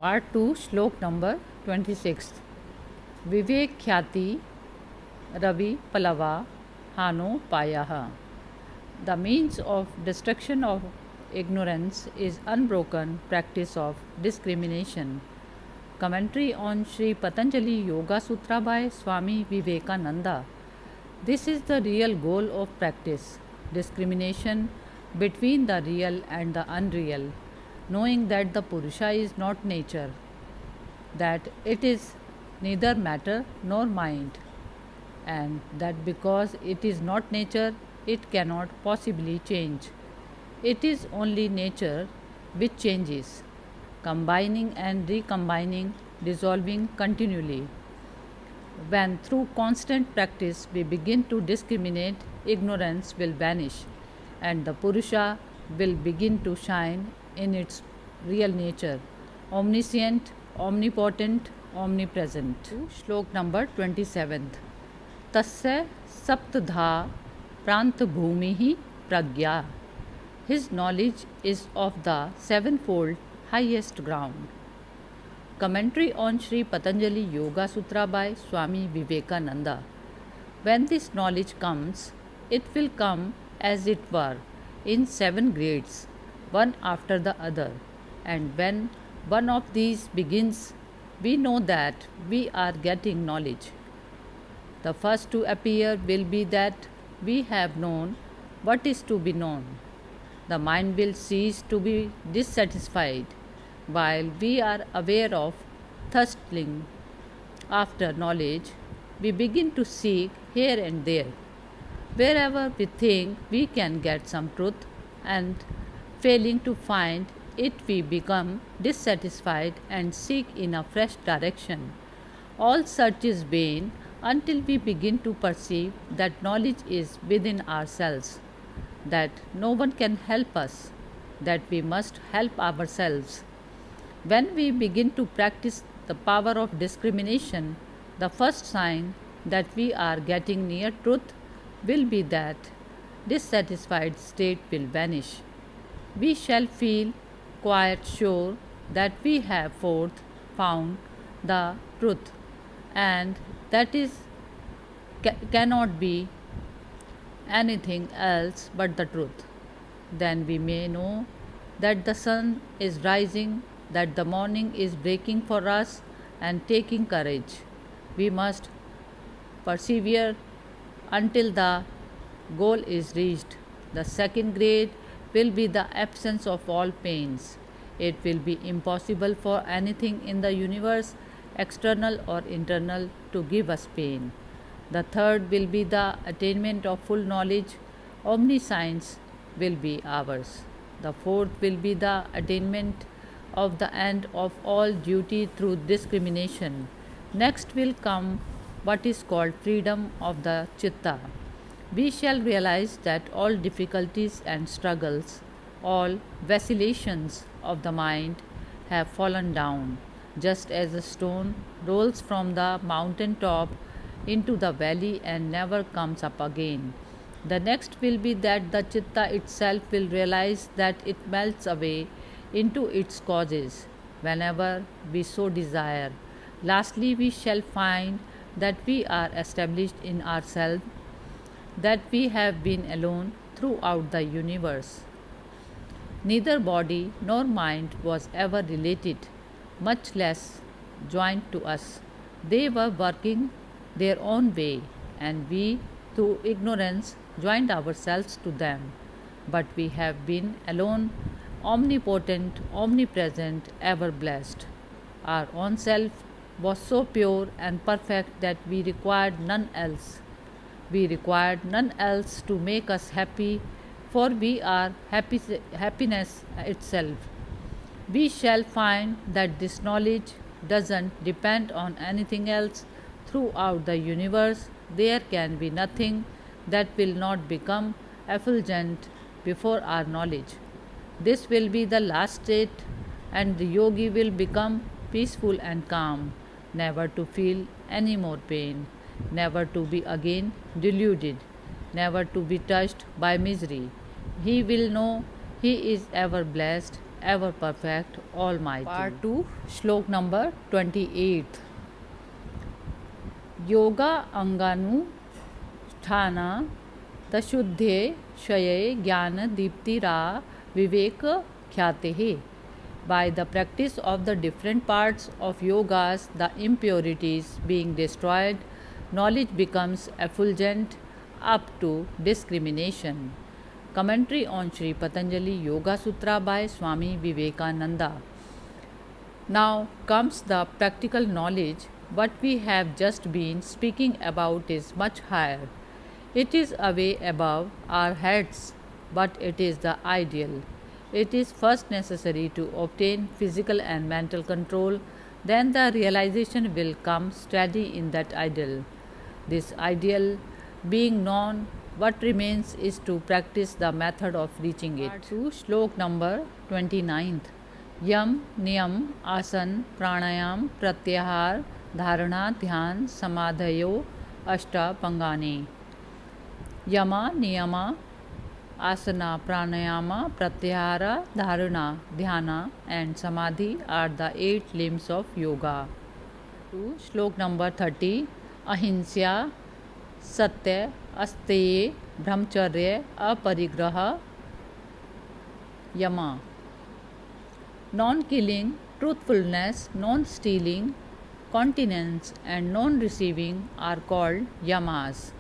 part-2, Shlok number 26. Vivek Khyati Ravi Palava Hano Payaha. The means of destruction of ignorance is unbroken practice of discrimination. Commentary on Sri Patanjali Yoga Sutra by Swami Vivekananda. This is the real goal of practice, discrimination between the real and the unreal, knowing that the Purusha is not nature, that it is neither matter nor mind, and that because it is not nature, it cannot possibly change. It is only nature which changes, combining and recombining, dissolving continually. When through constant practice we begin to discriminate, ignorance will vanish and the Purusha will begin to shine in its real nature, omniscient, omnipotent, omnipresent. Shlok number 27th. Tasya saptadha prantbhumihi pragya. His knowledge is of the sevenfold highest ground. Commentary on Sri Patanjali Yoga Sutra by Swami Vivekananda. When this knowledge comes, it will come as it were in 7 grades, one after the other, and when one of these begins, we know that we are getting knowledge. The first to appear will be that we have known what is to be known. The mind will cease to be dissatisfied while we are aware of thirsting after knowledge. We begin to seek here and there. Wherever we think we can get some truth and failing to find it, we become dissatisfied and seek in a fresh direction. All search is vain until we begin to perceive that knowledge is within ourselves, that no one can help us, that we must help ourselves. When we begin to practice the power of discrimination, the first sign that we are getting near truth will be that dissatisfied state will vanish. We shall feel quite sure that we have forth found the truth, and that is cannot be anything else but the truth. Then we may know that the sun is rising, that the morning is breaking for us, and taking courage. We must persevere until the goal is reached. The second grade will be the absence of all pains. It will be impossible for anything in the universe, external or internal, to give us pain. The third will be the attainment of full knowledge. Omniscience will be ours. The fourth will be the attainment of the end of all duty through discrimination. Next will come what is called freedom of the chitta. We shall realize that all difficulties and struggles, all vacillations of the mind have fallen down, just as a stone rolls from the mountain top into the valley and never comes up again. The next will be that the chitta itself will realize that it melts away into its causes whenever we so desire. Lastly, we shall find that we are established in ourselves, that we have been alone throughout the universe. Neither body nor mind was ever related, much less joined to us. They were working their own way, and we, through ignorance, joined ourselves to them. But we have been alone, omnipotent, omnipresent, ever blessed. Our own self was so pure and perfect that we required none else. We required none else to make us happy, for we are happiness itself. We shall find that this knowledge doesn't depend on anything else. Throughout the universe, there can be nothing that will not become effulgent before our knowledge. This will be the last state, and the yogi will become peaceful and calm, never to feel any more pain, never to be again deluded, never to be touched by misery. He will know he is ever blessed, ever perfect, almighty. Part 2, Shlok number 28. Yoga Anganu Sthana Tashuddhe Shaye Jnana Deeptira Vivek Khyate. By the practice of the different parts of yogas, the impurities being destroyed, knowledge becomes effulgent up to discrimination. Commentary on Sri Patanjali Yoga Sutra by Swami Vivekananda. Now comes the practical knowledge. What we have just been speaking about is much higher. It is away above our heads, but it is the ideal. It is first necessary to obtain physical and mental control, then the realization will come steady in that ideal. This ideal being known, what remains is to practice the method of reaching it. To Shlok number 29th. Yam, Niyam, Asan, Pranayam, Pratyahar, Dharana, Dhyan, Samadhayo, Ashta Pangane. Yama, Niyama, Asana, Pranayama, Pratyahara, Dharana, Dhyana and Samadhi are the 8 limbs of yoga. To Shlok number 30. Ahinsya, Satya, Asteya, Brahmacharya, Aparigraha, Yama. Non-killing, truthfulness, non-stealing, continence and non-receiving are called yamas.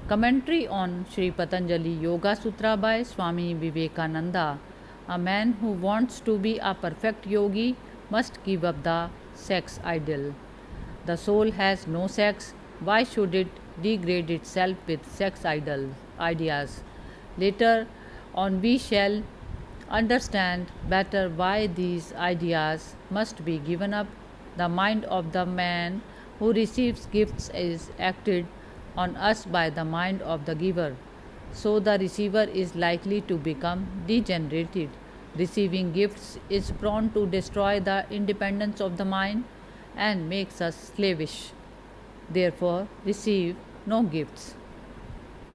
Commentary on Sri Patanjali Yoga Sutra by Swami Vivekananda. A man who wants to be a perfect yogi must give up the sex ideal. The soul has no sex. Why should it degrade itself with sex ideas? Later on we shall understand better why these ideas must be given up. The mind of the man who receives gifts is acted on us by the mind of the giver. So the receiver is likely to become degenerated. Receiving gifts is prone to destroy the independence of the mind and makes us slavish. Therefore, receive no gifts.